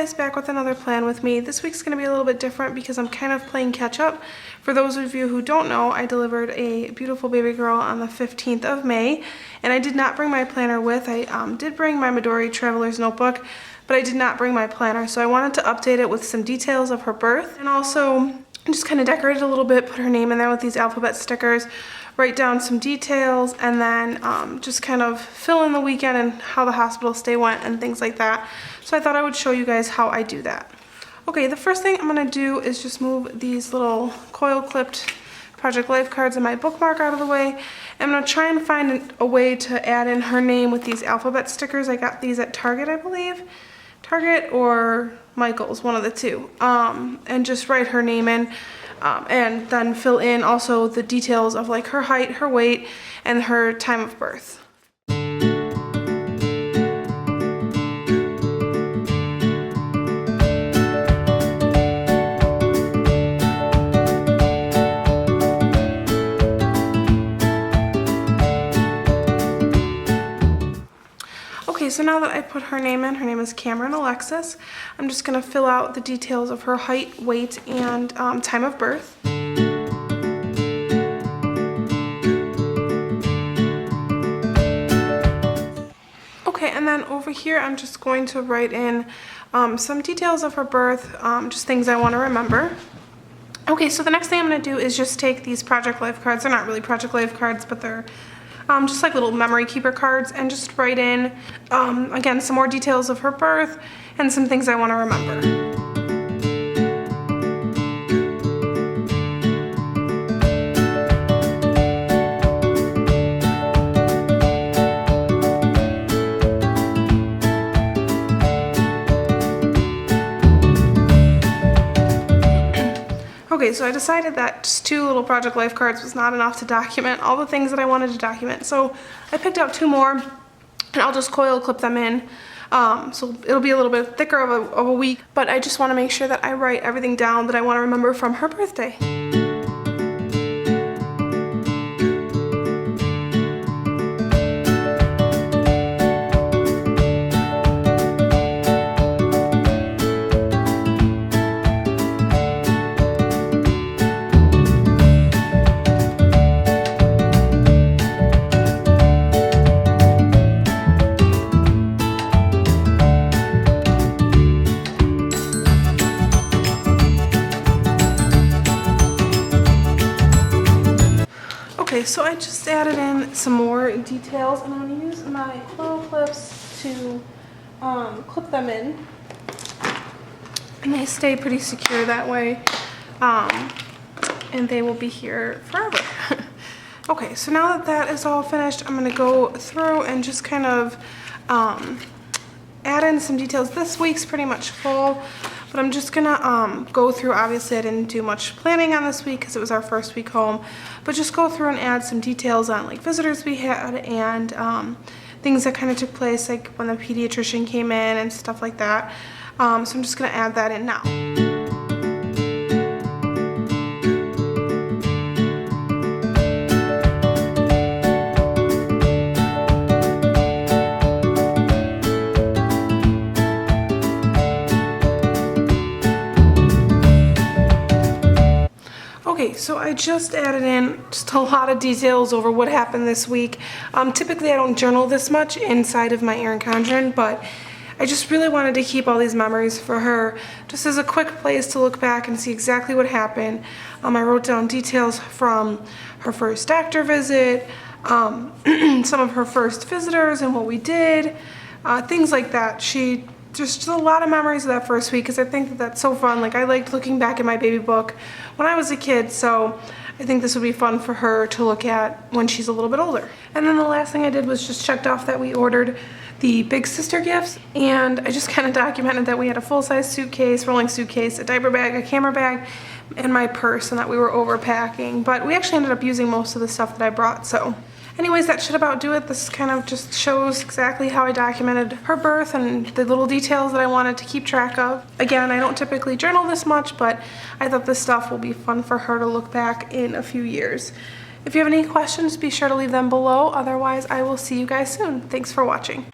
guys, back with another plan with me. This week's going to be a little bit different because I'm kind of playing catch up. For those of you who don't know, I delivered a beautiful baby girl on the 15th of May, and I did not bring my planner with. I did bring my Midori Traveler's Notebook, but I did not bring my planner, so I wanted to update it with some details of her birth, and also just kind of decorate it a little bit, put her name in there with these alphabet stickers, write down some details, and then just kind of fill in the weekend and how the hospital stay went and things like that. So I thought I would show you guys how I do that. Okay, the first thing I'm gonna do is just move these little coil clipped Project Life cards in my bookmark out of the way. I'm gonna try and find a way to add in her name with these alphabet stickers. I got these at Target, I believe. Target or Michael's, one of the two. And just write her name in. And then fill in also the details of like her height, her weight, and her time of birth. Okay, so now that I put her name in, her name is Cameron Alexis, I'm just going to fill out the details of her height, weight, and time of birth. Okay, and then over here I'm just going to write in some details of her birth, just things I want to remember. Okay, so the next thing I'm going to do is just take these Project Life cards. They're not really Project Life cards, but they're just like little memory keeper cards, and just write in, again, some more details of her birth and some things I want to remember. Okay, so I decided that just 2 little Project Life cards was not enough to document all the things that I wanted to document. So I picked out 2 more, and I'll just coil clip them in. So it'll be a little bit thicker of a week, but I just want to make sure that I write everything down that I want to remember from her birthday. Okay, so I just added in some more details, and I'm going to use my coil clips to clip them in, and they stay pretty secure that way, and they will be here forever. Okay, so now that that is all finished, I'm going to go through and just kind of add in some details. This week's pretty much full, but I'm just gonna go through. Obviously I didn't do much planning on this week because it was our first week home, but just go through and add some details on like visitors we had and things that kind of took place, like when the pediatrician came in and stuff like that. So I'm just gonna add that in now. Okay, so I just added in just a lot of details over what happened this week. Typically I don't journal this much inside of my Erin Condren, but I just really wanted to keep all these memories for her, just as a quick place to look back and see exactly what happened. I wrote down details from her first doctor visit, some of her first visitors and what we did, things like that. Just a lot of memories of that first week, because I think that that's so fun. Like, I liked looking back at my baby book when I was a kid, so I think this would be fun for her to look at when she's a little bit older. And then the last thing I did was just checked off that we ordered the big sister gifts, and I just kind of documented that we had a full-size suitcase, rolling suitcase, a diaper bag, a camera bag, and my purse, and that we were overpacking. But we actually ended up using most of the stuff that I brought, so anyways, that should about do it. This kind of just shows exactly how I documented her birth and the little details that I wanted to keep track of. Again, I don't typically journal this much, but I thought this stuff will be fun for her to look back in a few years. If you have any questions, be sure to leave them below. Otherwise, I will see you guys soon. Thanks for watching.